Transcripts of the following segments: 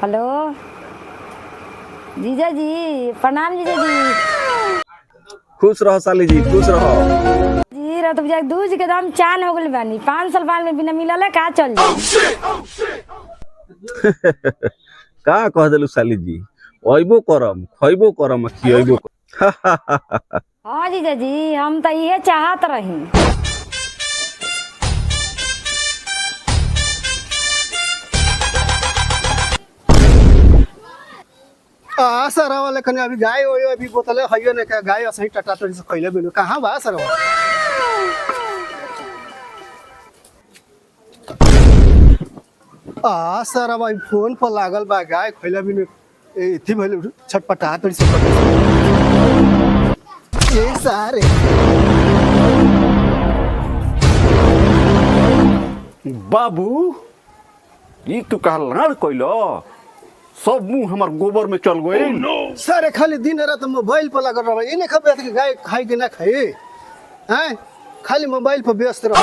Hello जीजा जी, प्रणाम जीजा जी। खुश रहो साली जी, खुश रहो। जी रत बुझा दूध के दाम चान हो गल बानी, 5 साल बाद में बिना मिलले का चल जाई। का कह देलु साली जी, अइबो करम खइबो करम खियबो करम। हाँ जीजा जी, हम तो इहे चाहत रही। सर वाले कने अभी गाय हो अभी बोतले हइयो ने का गाय असही टटाटरी से खइले बिनु कहां बा सर सर अब फोन पर लागल बा गाय खइले बिनु इथि भइल छटपटाटरी से ए सारे बाबू ई तू कहा लाड़ कइलो सब मुंह हमार गोबर में चल गई। सर खाली दिन रात मोबाइल पर लागल रह इने खबे कि गाय खाई के ना खाई हैं खाली मोबाइल पर व्यस्त रह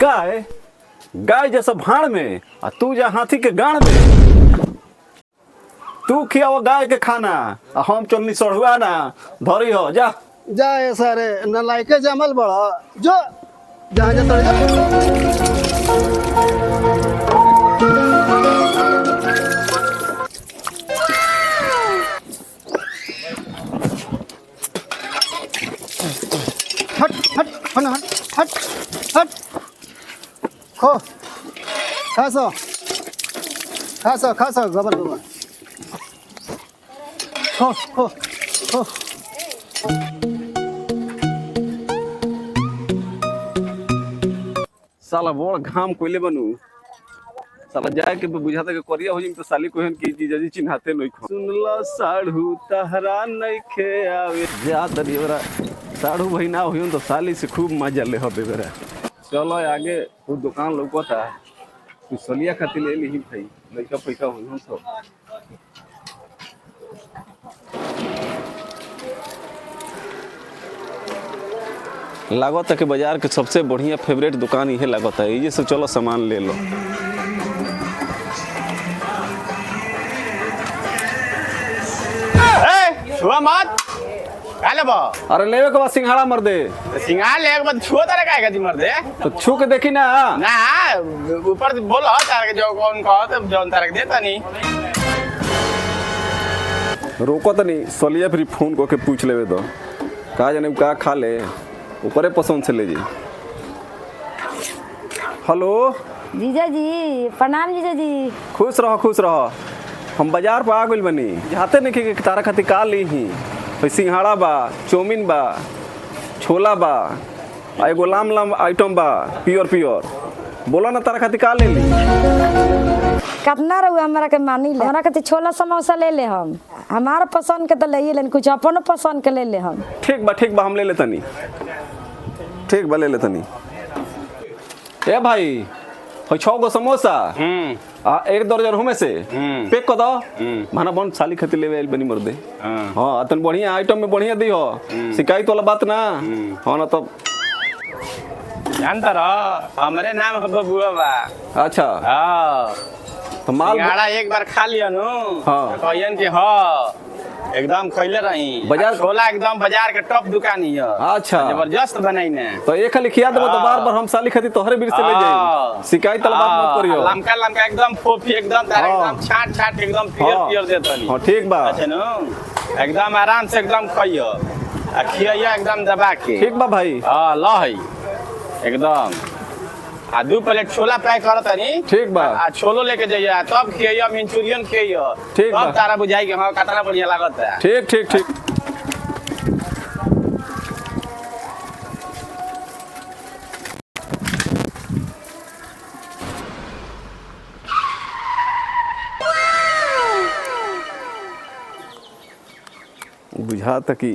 गाय गाय जैसा भाड़ में आ तू जा हाथी के गाड़ में। तू खियावा गाय के खाना आ हम चलनी सड़ुआ ना धरी हो जा जाए सारे न लाइके जमल बड़ा जो जहाँ जा हट हट हट हट हट खो खासो खासो खासो गबर गबर खो खो खो साला बड़ घाम कोइले बनू साला जाए के बुझाता के करिया हो जिम तो साली कोहन की जीजा जी चिन्हाते नहीं खो सुनला साढ़ू तहरा नहीं खे आवे जा तरी बरा साढ़ू भइना होइन तो साली से खूब मजा ले हबे बरा। चलो आगे वो दुकान लौकता तू सलिया खातिर ले ली भाई लइका पैसा होइन सब। लागत है कि बाजार के सबसे बढ़िया फेवरेट दुकान यही लागत है, ये से चलो सामान ले लो। छुआ मत काले बा। अरे लेवे के बाद सिंघाड़ा मर दे। सिंगार ले के बाद छुआ तारे काहे का मर दे तो छू के देखी ना ना ऊपर से बोल तारे के जो कौन कहो तो जोन तारे के देता नहीं रोको तो नहीं सलिया फिर फोन को के पूछ लेवे दो का जाने का खा ले ऊपरे पसंद से ले जी। हेलो जीजा जी, प्रणाम जीजा जी। खुश रहो हम बाजार पर आ गइल बनी जाते नहीं कि तारा खातिर का ली ही सिंघाड़ा बा चौमिन बा छोला बा एगो लाम आइटम बा प्योर बोला ना तारा खातिर का ले ली। कितना रहुआ हमरा के मानी ले, हमरा के छोला समोसा ले ले हम हमारा पसंद के तो ले लेन, कुछ अपन पसंद के ले हम। ठीक बा हम ले लेतनी। ठीक बा ले लेतनी। ए भाई हो 6 गो समोसा आ 1 दर्जन होमे से पैक कर दो माना बन साली खातिर लेवे आइल बनी मर दे। हां तन बढ़िया आइटम में बढ़िया दी हो शिकायत वाला बात ना हो ना तब जानता रहो हमारे नाम है बबुआ बा। अच्छा हां तो माल सिंगाड़ा एक बार खा लिया नु हाँ। कहन कि हां एकदम खइले रही बाजार छोला एकदम बाजार के टॉप दुकान ही है। अच्छा जबरदस्त बनाई ने तो एक खाली खिया देबो तो बार हम साली खातिर तोहरे बीर से ले जाई शिकायत वाला बात मत करियो। लमका एकदम फोफी एकदम तारे एकदम छाट एकदम पियर देतनी। हां ठीक बा अच्छा नु एकदम आराम से एकदम खइयो आ खिया एकदम दबा के। ठीक बा भाई। हां लहई एकदम आ 2 प्लेट छोला पैक करत नहीं। ठीक बा आ छोलो लेके जाइए तब खिया मंचूरियन खिया ठीक बा तब तारा बुझाई के हां कितना बढ़िया लागत है। ठीक बुझाता कि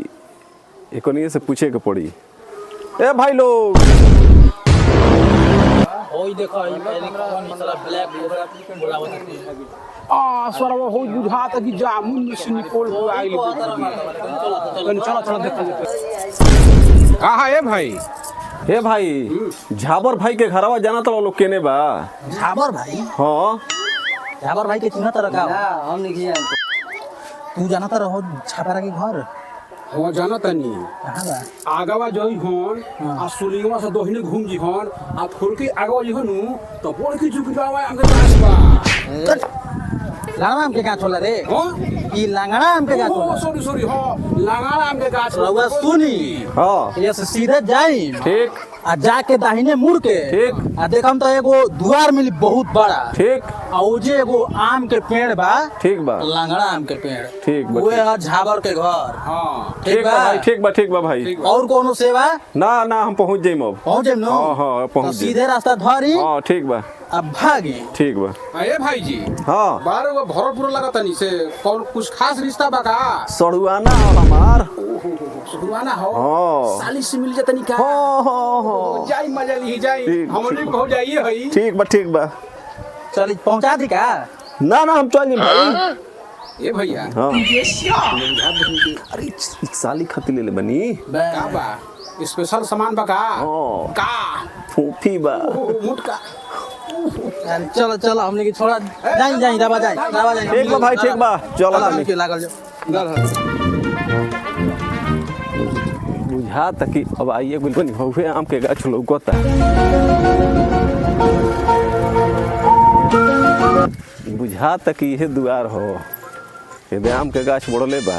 एकोनिए से पूछे के पड़ी। ए भाई लोग ओई देखो ई पहले कौन मतलब ब्लैक बोलावत सरवा हो बुझाता कि जामुन से निकोल के आइल चलो देख कहाँ है भाई। हे भाई झाबर भाई के घरवा जाना तो लोग केने बा झाबर भाई। हाँ झाबर भाई के चिन्ह तरह का हम नहीं तू जाना तो रहो छापारा के घर हो जाना तनी कहाँ बा आगवा जई होन आ सुलिंगवा से दोहिने घूम जी होन आ फुलकी आगवा जी होनु तो बोल की झुक जावा अंगे पास बा लांगड़ा आम के गाछ होला रे हो ई लांगड़ा आम के गाछ ओ होला सॉरी सॉरी हो लगाना आम के गाछ रउआ सुनी हाँ ये से सीधे जाई ठीक आ जाके दाहिने मुड़ के ठीक। आ देखम तो एगो दुआर मिली बहुत बड़ा ठीक आ उजे एगो आम के पेड़ बा ठीक बा लांगड़ा आम के पेड़ ठीक बा, उहे है झाबर के घर हाँ ठीक बा भाई ठीक बा भाई और कोनो सेवा ना ना हम पहुंच जाइम अब पहुंचे नो हाँ, हाँ, पहुंच तो जाइम। सीधे रास्ता धरी हाँ ठीक बा अब भागी ठीक बा अरे भाई जी हाँ बारे वो भरपूर लगा तनी से कौन कुछ खास रिश्ता बा का सड़ुआना हो हमार शुरुआना हो हाँ साली से मिल जतनी का हाँ जाई मजा ली जाई ठीक, हमनी ठीक। को हो जाइए हई ठीक बा चल पहुंचा दी का ना ना हम चल जाइम भाई ए भैया हाँ अरे साली खातिर ले ले बनी का बा स्पेशल सामान बा का हाँ। का फूफी बा मुटका चलो चलो हमने की छोड़ा जाई दबा जाई ठीक बा भाई ठीक बा चल के लागल जो बुझा तक कि अब आइए गुल बनी हुए आम के गाछ लौकता बुझा तक कि यह दुआर हो ये आम के गाछ बढ़ले बा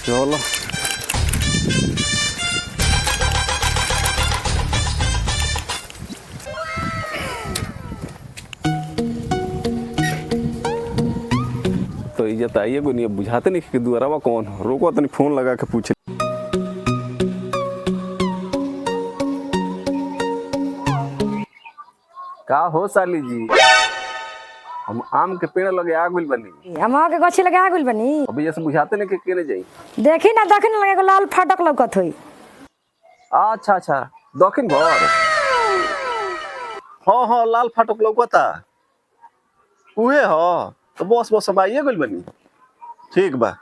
चलो तो इज्जत आइए गो नहीं बुझाते नहीं कि दुआरवा कौन हो रोको तनी फोन लगा के पूछे का हो साली जी हम आम के पेड़ लगे आ गइल बनी अमा के गछी लगा गेल बनी अभी जैसे बुझाते नहीं कि केने जाई देखी ना देखने लगे एगो लाल फाटक लौकत होई अच्छा दक्षिण भर हाँ लाल फाटक लौकता उहे हो तो बस हम आइए गइल बनी ठीक बा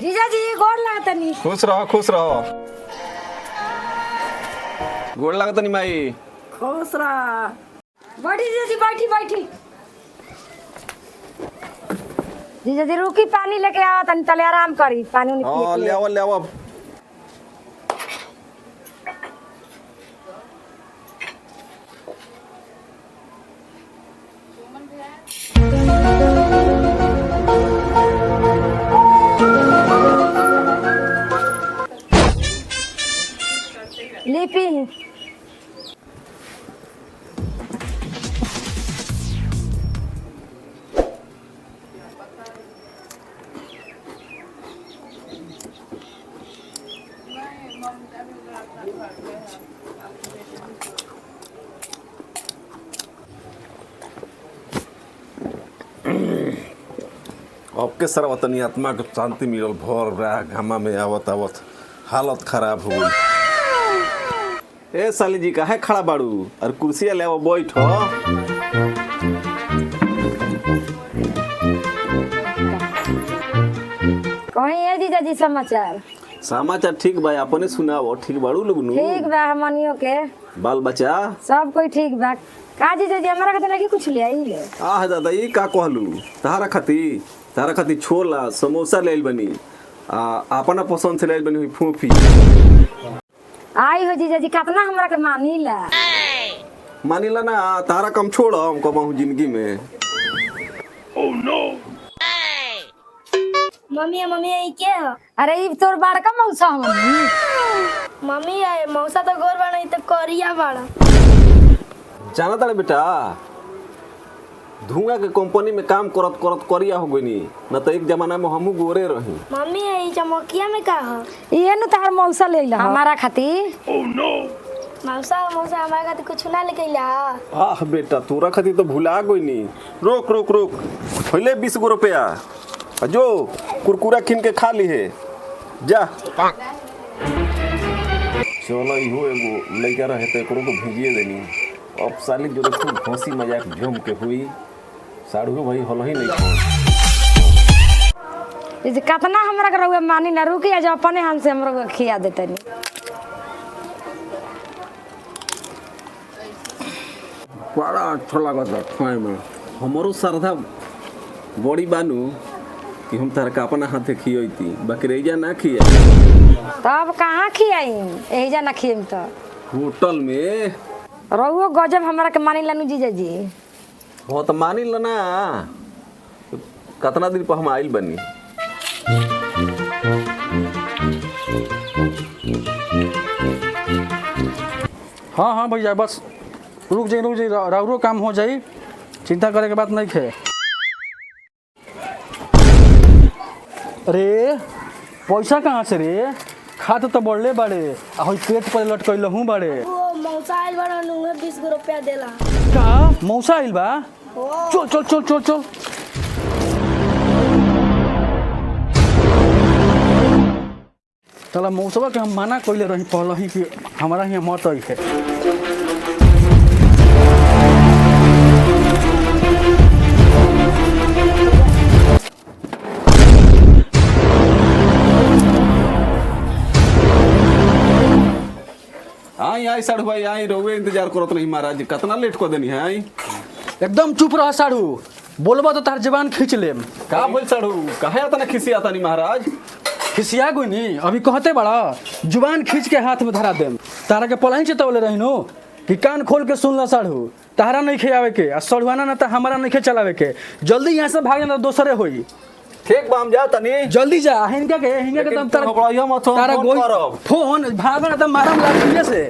जीजा जी गोड़ लागतनी खुश रहो गोड़ लागत नहीं माई खुश रह बड़ी जीजा जी बैठी जीजा जी रुकी पानी लेके आओ तनी तले आराम करी पानी उनी हाँ पिए ले आओ लिपि अब के सरवा तनी आत्मा के शांति मिलल भर रहा घामा में आवत हालत खराब हो गई ए साली जी काहे खड़ा बाड़ू और कुर्सिया ले बैठो कहीं है जीजा जी समाचार समाचार ठीक बा अपने सुनाओ ठीक बाड़ू लोग नु ठीक बा हमनियो के बाल बच्चा सब कोई ठीक बा का जीजा जी हमारा खातिर लगी कुछ ले आई ले आह दादा ये का कहलू तारा खातिर छोला समोसा ले बनी अपना पसंद से ले बनी हुई फूफी आई हो जीजा जी कितना हमरा के मानीला मानिला ना तारा कम छोड़ हम कहूँ जिंदगी में मम्मी मम्मी ये क्या है? अरे ई तोर बड़का मौसा हमनी मम्मी है मौसा तो गोर बना तो करिया बड़ा जाना तारे बेटा धुआं के कंपनी में काम करत करत करिया हो गई न तो एक जमाना में हमहू गोरे रही मम्मी ये चमकिया में का है? ये नु तार मौसा लेला हमारा खातिर मौसा मौसा हमारे खातिर कुछ ना लेके ला। आह बेटा तोरा खातिर तो भुला गई नी। रोक रोक रोक पहले 20 गो रुपया जो कुरकुरा किन के खा ली है जा। चलो इहो एगो लड़का रहे तो एकरो को भेजिए देनी। अब साली जो खूब हंसी मजाक झूम के हुई साड़ू भाई हल ही नहीं इसे कितना हमरा के रहुआ मानी ना रुकी आज अपने हाथ से हमरा के खिया देते नी। बड़ा अच्छा लगा खाए में। हमारो श्रद्धा बड़ी बानू कि हम तार का अपना हाथे खियती बाकी रैजा ना खिया। तब कहाँ खियाई यही जा ना खियम तो होटल में रहुओ गजब हमरा के मानी लानू जीजा जी। बहुत मानी लना कितना दिन पर हम आइल बनी। हाँ हाँ भैया बस रुक जाइए राउरो काम हो जाई, चिंता करे के बात नहीं है। अरे पैसा कहाँ से रे? खात तो बढ़ले बाड़े आ पेट पर लटकैल हूँ बाड़े। वो मौसा आइल बड़ा नुंगे 20 गो रुपया देला। का मौसा आइल बा? चल चल चल चल चल। चला मौसवा के हम माना कइले रही पहले ही कि हमारा यहाँ मत आई है। आई आई साड़ू भाई आई रोवे इंतजार करत नहीं महाराज कितना लेट कर देनी है। आई एकदम चुप रह साड़ू, बोलबा तो तार जबान खींच लेम। का बोल साड़ू कहे आता खिसी आता नहीं महाराज। खिसिया गई नी अभी कहते बड़ा जुबान खींच के हाथ में धरा देम। तारा के पलही चेतवले रहिनो कि कान खोल के सुन ला साड़ू, तारा नहीं खियावे के आ सड़ुआना ना तो हमारा नहीं चलावे के। जल्दी यहाँ से भाग जाना दोसरे होई। ठीक बा हम जा तनी जल्दी जा हिंगा के तुम तारा मत तारा फोन गोई करब। फोन भागना तो मारम लाग से।